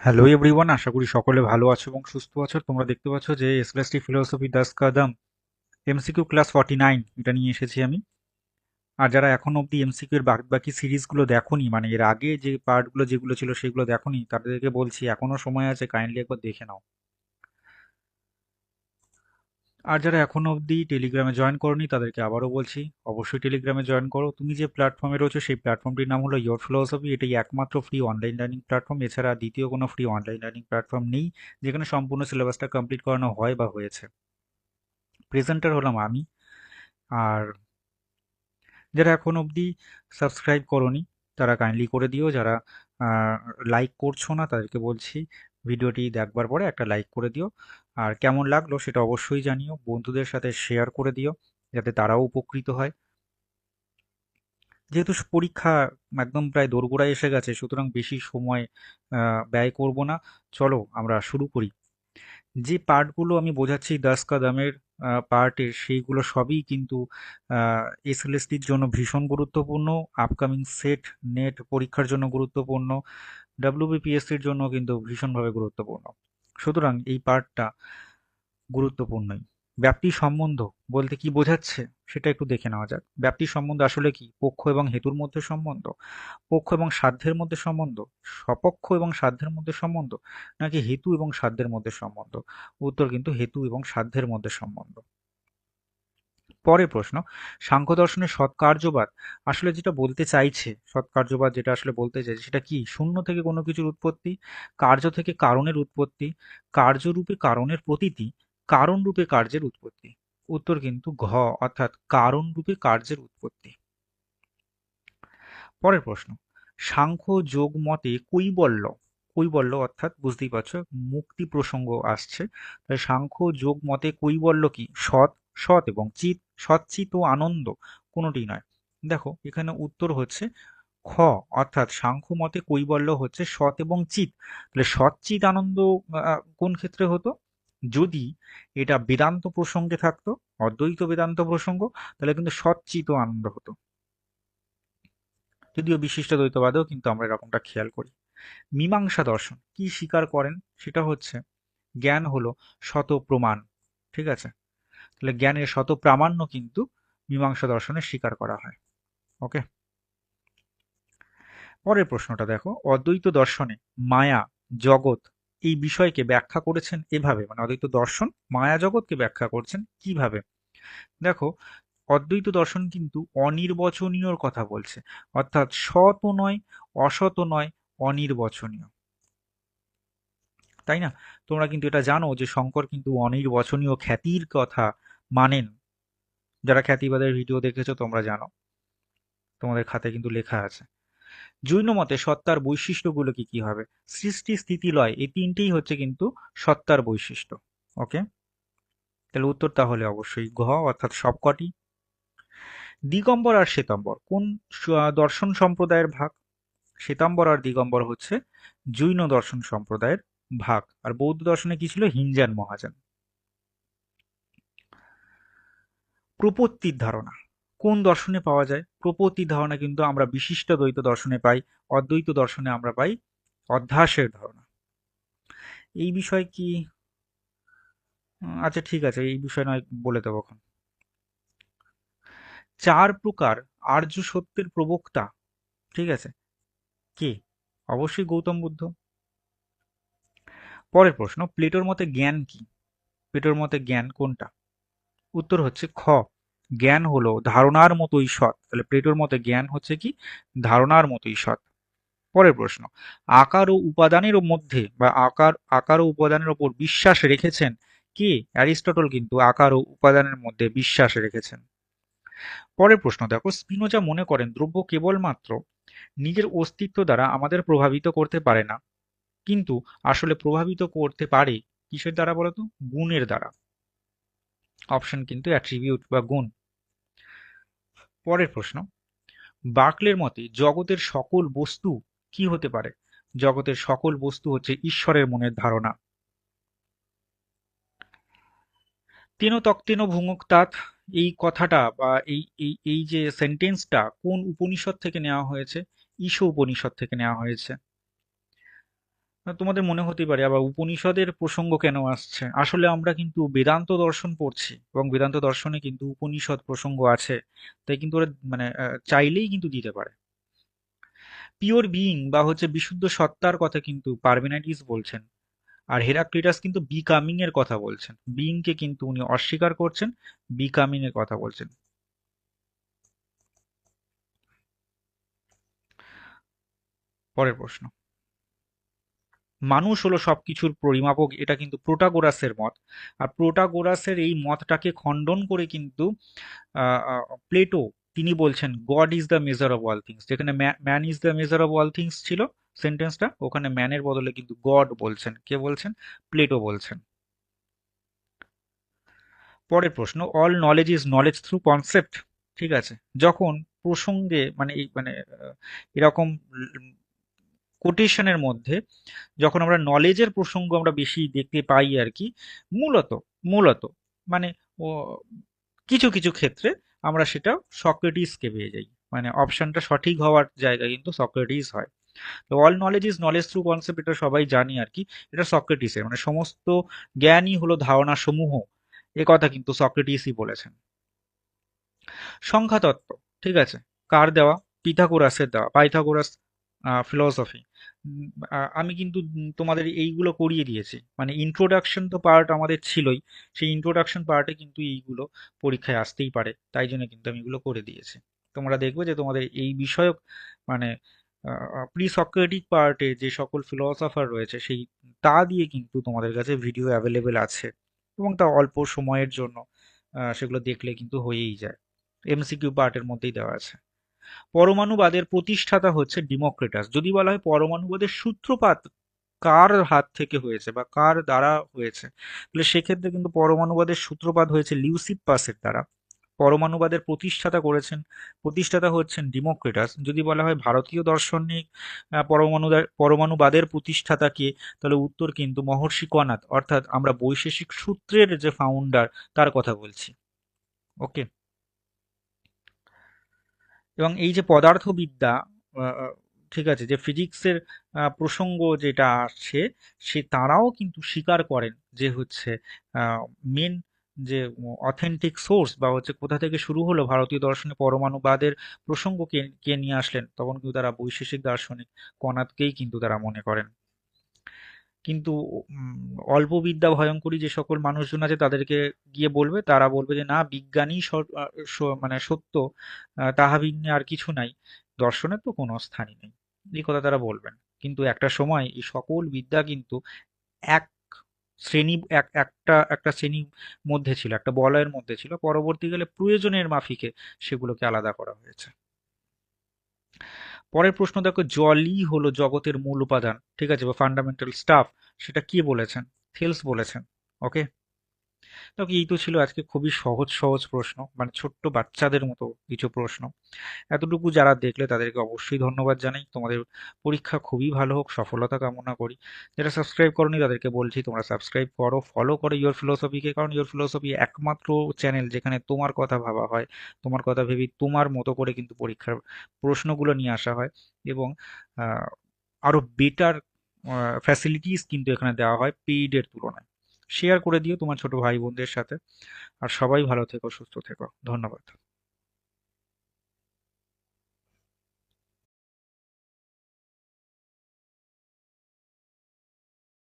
Hello everyone, আশা করি সকলে ভালো আছো এবং সুস্থ আছো। তোমরা দেখতে পাচ্ছ যে SLST philosophy Das Kadam MCQ class 49 এটা নিয়ে এসেছি আমি। আর যারা এখন অবধি এমসিকিউ এর বাকি সিরিজগুলো দেখোনি, মানে এর আগে যে পার্টগুলো যেগুলো ছিল সেগুলো দেখোনি, তাদেরকে বলছি এখনো সময় আছে, কাইন্ডলি একবার দেখে নাও। আর যারা এখনো অবধি টেলিগ্রামে জয়েন করনি তাদেরকে আবারও বলছি, অবশ্যই টেলিগ্রামে জয়েন করো। তুমি যে প্ল্যাটফর্মে রয়েছো সেই প্ল্যাটফর্মটির নাম হলো ইয়োর ফিলোসফি। এটাই একমাত্র ফ্রি অনলাইন লার্নিং প্ল্যাটফর্ম, এছাড়া দ্বিতীয় কোনো ফ্রি অনলাইন লার্নিং প্ল্যাটফর্ম নেই যেখানে সম্পূর্ণ সিলেবাসটা কমপ্লিট করানো হয় বা হয়েছে। প্রেজেন্টার হলাম আমি। আর যারা এখন অবধি সাবস্ক্রাইব করোনি তারা কাইন্ডলি করে দিও। যারা লাইক করছো না তাদেরকে বলছি ভিডিওটি দেখবার পরে একটা লাইক করে দিও। আর কেমন লাগলো সেটা অবশ্যই জানিও, বন্ধুদের সাথে শেয়ার করে দিও যাতে তারাও উপকৃত হয়। যেহেতু পরীক্ষা একদম প্রায় দোরগোড়ায় এসে গেছে, সুতরাং বেশি সময় ব্যয় করব না। চলো আমরা শুরু করি। যে পার্টগুলো আমি বোঝাচ্ছি দাস কাদামের পার্টের, সেইগুলো সবই কিন্তু এসএলএসটির জন্য ভীষণ গুরুত্বপূর্ণ। আপকামিং সেট নেট পরীক্ষার জন্য গুরুত্বপূর্ণ, ডাব্লিউবিপিএসসির জন্য কিন্তু ভীষণভাবে গুরুত্বপূর্ণ। সুতরাং এই পার্টটা গুরুত্বপূর্ণই। ব্যাপ্তি সম্বন্ধ বলতে কি বোঝাচ্ছে সেটা একটু দেখে নেওয়া যাক। ব্যাপ্তি সম্বন্ধ আসলে কি? পক্ষ এবং হেতুর মধ্যে সম্বন্ধ, পক্ষ এবং সাধ্যের মধ্যে সম্বন্ধ, স্বপক্ষ এবং সাধ্যের মধ্যে সম্বন্ধ, নাকি হেতু এবং সাধ্যের মধ্যে সম্বন্ধ? উত্তর কিন্তু হেতু এবং সাধ্যের মধ্যে সম্বন্ধ। পরের প্রশ্ন, সাংখ্য দর্শনের সৎকার্যবাদ আসলে যেটা বলতে চাইছে, সৎকার্যবাদ যেটা আসলে বলতে চাইছে সেটা কি? শূন্য থেকে কোনো কিছুর উৎপত্তি, কার্য থেকে কারণের উৎপত্তি, কার্যরূপে কারণের প্রতীতি, কারণ রূপে কার্যের উৎপত্তি। উত্তর কিন্তু ঘ, অর্থাৎ কারণ রূপে কার্যের উৎপত্তি। পরের প্রশ্ন, সাংখ্য যোগ মতে কৈবল্য, কৈবল্য অর্থাৎ বুঝতেই পারছো মুক্তি প্রসঙ্গ আসছে, তাই সাংখ্য যোগ মতে কৈবল্য কি? সৎ, সৎ এবং চিত, সচ্চিত ও আনন্দ কোনোটি নয়। দেখো এখানে উত্তর হচ্ছে খ, অর্থাৎ সাংখ্য মতে কৈবল্য হচ্ছে সৎ এবং চিত। তাহলে সচ্চিত আনন্দ কোন ক্ষেত্রে হতো? যদি এটা বেদান্ত প্রসঙ্গে থাকতো, অদ্বৈত বেদান্ত প্রসঙ্গ, তাহলে কিন্তু সচ্চিত আনন্দ হতো। যদিও বিশিষ্ট দ্বৈতবাদেও কিন্তু আমরা এরকমটা খেয়াল করি। মীমাংসা দর্শন কি স্বীকার করেন? সেটা হচ্ছে জ্ঞান হলো শত প্রমাণ। ঠিক আছে, তাহলে জ্ঞানের শত প্রামাণ্য কিন্তু মীমাংসা দর্শনে স্বীকার করা হয়। ওকে, পরের প্রশ্নটা দেখো, অদ্বৈত দর্শনে মায়া, জগৎ এই বিষয়কে ব্যাখ্যা করেছেন এভাবে, মানে অদ্বৈত দর্শন মায়া জগৎকে ব্যাখ্যা করছেন কিভাবে? দেখো, অদ্বৈত দর্শন কিন্তু অনির্বচনীয়র কথা বলছে, অর্থাৎ সৎও নয়, অসৎও নয়, অনির্বচনীয়। তাই না? তোমরা কিন্তু এটা জানো যে শঙ্কর কিন্তু অনির্বচনীয় খ্যাতির কথা মানেন। যারা খ্যাতিবাদের ভিডিও দেখেছো তোমরা জানো, তোমাদের খাতায় কিন্তু লেখা আছে। জৈন মতে সত্তার বৈশিষ্ট্যগুলো কি কি হবে? সৃষ্টি, স্থিতি, লয়, এই তিনটেই হচ্ছে কিন্তু সত্তার বৈশিষ্ট্য। ওকে, তাহলে উত্তর তাহলে অবশ্যই ঘ, অর্থাৎ সবকটি। দিগম্বর আর শ্বেতাম্বর কোন দর্শন সম্প্রদায়ের ভাগ? শ্বেতাম্বর আর দিগম্বর হচ্ছে জৈন দর্শন সম্প্রদায়ের ভাগ। আর বৌদ্ধ দর্শনে কি ছিল? হিনজান মহাযান। প্রপত্তির ধারণা কোন দর্শনে পাওয়া যায়? প্রপত্তির ধারণা কিন্তু আমরা বিশিষ্ট দ্বৈত দর্শনে পাই, অদ্বৈত দর্শনে আমরা পাই অধ্যাসের ধারণা। এই বিষয় কি আচ্ছা ঠিক আছে, এই বিষয় নয় বলে দেবো এখন। চার প্রকার আর্য সত্যের প্রবক্তা, ঠিক আছে, কে? অবশ্যই গৌতম বুদ্ধ। পরের প্রশ্ন, প্লেটোর মতে জ্ঞান কি? প্লেটোর মতে জ্ঞান কোনটা? উত্তর হচ্ছে খ, জ্ঞান হলো ধারণার মতোই সৎ। তাহলে প্লেটোর মতে জ্ঞান হচ্ছে কি? ধারণার মতোই সৎ। পরের প্রশ্ন, আকার ও উপাদানের মধ্যে বা আকার আকার ও উপাদানের ওপর বিশ্বাস রেখেছেন কে? অ্যারিস্টটল কিন্তু আকার ও উপাদানের মধ্যে বিশ্বাস রেখেছেন। পরের প্রশ্ন দেখো, স্পিনোজা মনে করেন দ্রব্য কেবলমাত্র নিজের অস্তিত্ব দ্বারা আমাদের প্রভাবিত করতে পারে না, কিন্তু আসলে প্রভাবিত করতে পারে কিসের দ্বারা বলতো? গুণের দ্বারা। অপশন কিন্তু অ্যাট্রিবিউট বা গুণ। পরের প্রশ্ন, বার্কলের মতে জগতের সকল বস্তু কি হতে পারে? জগতের সকল বস্তু হচ্ছে ঈশ্বরের মনের ধারণা। তেন তক্তেন ভুঙ্ক্তাৎ, এই কথাটা বা এই যে সেন্টেন্সটা কোন উপনিষদ থেকে নেওয়া হয়েছে? ঈশ উপনিষদ থেকে নেওয়া হয়েছে। তোমাদের মনে হতে পারে আবার উপনিষদের প্রসঙ্গ কেন আসছে, আসলে আমরা কিন্তু বেদান্ত দর্শন পড়ছি এবং বেদান্ত দর্শনে কিন্তু উপনিষদ প্রসঙ্গ আছে। তাই কিন্তু ওরা মানে চাইলেই কিন্তু দিতে পারে। পিওর বিইং বা হচ্ছে বিশুদ্ধ সত্তার কথা কিন্তু পারমেনাইটিস বলছেন, আর হেরাক্লিটাস কিন্তু বিকামিং এর কথা বলছেন। বিইং কে কিন্তু উনি অস্বীকার করছেন, বিকামিং এর কথা বলছেন। পরের প্রশ্ন, মানুষ হলো সবকিছুর পরিমাপক, এটা কিন্তু প্রোটাগোরাসের মত। আর প্রোটাগোরাসের এই মতটাকে খণ্ডন করে কিন্তু প্লেটো তিনি বলছেন God is the measure of all things. যেখানে man is the measure of all things ছিল সেন্টেন্সটা, ওখানে ম্যানের বদলে কিন্তু গড বলছেন। কে বলছেন? প্লেটো বলছেন। পরের প্রশ্ন, all knowledge is knowledge through concept. ঠিক আছে, যখন প্রসঙ্গে মানে এই মানে এরকম কোটেশনের মধ্যে যখন আমরা নলেজের প্রসঙ্গ আমরা বেশি দেখতে পাই আর কি, মূলত মূলত মানে ও কিছু কিছু ক্ষেত্রে আমরা সেটা সক্রেটিসকে পেয়ে যাই। মানে অপশনটা সঠিক হওয়ার জায়গা কিন্তু সক্রেটিস হয়। তো all knowledge is knowledge through concept, এটা সবাই জানি আর কি। এটা সক্রেটিসের, মানে সমস্ত জ্ঞানই হলো ধারণা সমূহ, এ কথা কিন্তু সক্রেটিসই বলেছেন। সংখ্যা তত্ত্ব, ঠিক আছে, কার দেওয়া? পিথাগোরাসের দেওয়া, পাইথাগোরাস ফিলসফি। আমি কিন্তু তোমাদের এইগুলো করিয়ে দিয়েছি, মানে ইন্ট্রোডাকশন তো পার্ট আমাদের ছিলই, সেই ইন্ট্রোডাকশন পার্টে কিন্তু এইগুলো পরীক্ষায় আসতেই পারে, তাই জন্য কিন্তু আমি এগুলো করে দিয়েছি। তোমরা দেখবে যে তোমাদের এই বিষয়ক মানে প্রি সক্রেটিক পার্টে যে সকল ফিলসফার রয়েছে সেই তা দিয়ে কিন্তু তোমাদের কাছে ভিডিও অ্যাভেলেবেল আছে, এবং তা অল্প সময়ের জন্য সেগুলো দেখলে কিন্তু হয়েই যায়। এমসিকিউ পার্টের মধ্যেই দেওয়া আছে। পরমাণুবাদের প্রতিষ্ঠাতা হচ্ছে ডিমোক্রিটাস। যদি বলা হয় পরমাণুবাদের সূত্রপাত কার হাত থেকে হয়েছে বা কার দ্বারা হয়েছে, তাহলে সেক্ষেত্রে কিন্তু পরমাণুবাদের সূত্রপাত হয়েছে লিউসিপাসের দ্বারা। পরমাণুবাদের প্রতিষ্ঠাতা হচ্ছেন ডিমোক্রিটাস। যদি বলা হয় ভারতীয় দার্শনিক পরমাণুবাদের প্রতিষ্ঠাতা কে, তাহলে উত্তর কিন্তু মহর্ষি কনাদ, অর্থাৎ আমরা বৈশেষিক সূত্রের যে ফাউন্ডার তার কথা বলছি। ওকে। এবং এই যে পদার্থবিদ্যা, ঠিক আছে, যে ফিজিক্সের প্রসঙ্গ যেটা আসছে, সে তারাও কিন্তু স্বীকার করেন যে হচ্ছে মেন যে অথেন্টিক সোর্স বা হচ্ছে কোথা থেকে শুরু হলো ভারতীয় দর্শনে পরমাণুবাদের প্রসঙ্গ, কে কে নিয়ে আসলেন, তখন কিন্তু তারা বৈশেষিক দার্শনিক কণাদকেই কিন্তু তারা মনে করেন। কিন্তু উম, অল্প বিদ্যা ভয়ঙ্করী যে সকল মানুষজন আছে তাদেরকে গিয়ে বলবে, তারা বলবে যে না, বিজ্ঞানই মানে সত্য, তাহা ভিন্নে আর কিছু নাই, দর্শনের তো কোনো স্থানই নেই, এই কথা তারা বলবেন। কিন্তু একটা সময় এই সকল বিদ্যা কিন্তু এক শ্রেণী একটা একটা শ্রেণীর মধ্যে ছিল, একটা বলয়ের মধ্যে ছিল, পরবর্তীকালে প্রয়োজনের মাফিকে সেগুলোকে আলাদা করা হয়েছে। পরের প্রশ্ন দেখো, জলই হলো জগতের মূল উপাদান, ঠিক আছে, বা ফান্ডামেন্টাল স্টাফ, সেটা কি বলেছেন? থেলস বলেছেন। ওকে। দেখো, এই তো ছিল আজকে খুবই সহজ সহজ প্রশ্ন, মানে ছোট্ট বাচ্চাদের মতো কিছু প্রশ্ন। এতটুকু যারা দেখলে তাদেরকে অবশ্যই ধন্যবাদ জানাই। তোমাদের পরীক্ষা খুবই ভালো হোক, সফলতা কামনা করি। যারা সাবস্ক্রাইব করোনি তাদেরকে বলছি তোমরা সাবস্ক্রাইব করো, ফলো করো ইওর ফিলোসফিকে, কারণ ইওর ফিলোসফি একমাত্র চ্যানেল যেখানে তোমার কথা ভাবা হয়, তোমার কথা ভেবে তোমার মতো করে কিন্তু পরীক্ষার প্রশ্নগুলো নিয়ে আসা হয়। এবং আহ, আরো বেটার ফ্যাসিলিটিস কিন্তু এখানে দেওয়া হয় পেইডের তুলনায়। শেয়ার করে দিও তোমার ছোট ভাই বোনদের সাথে। আর সবাই ভালো থেকো, সুস্থ থেকো। ধন্যবাদ।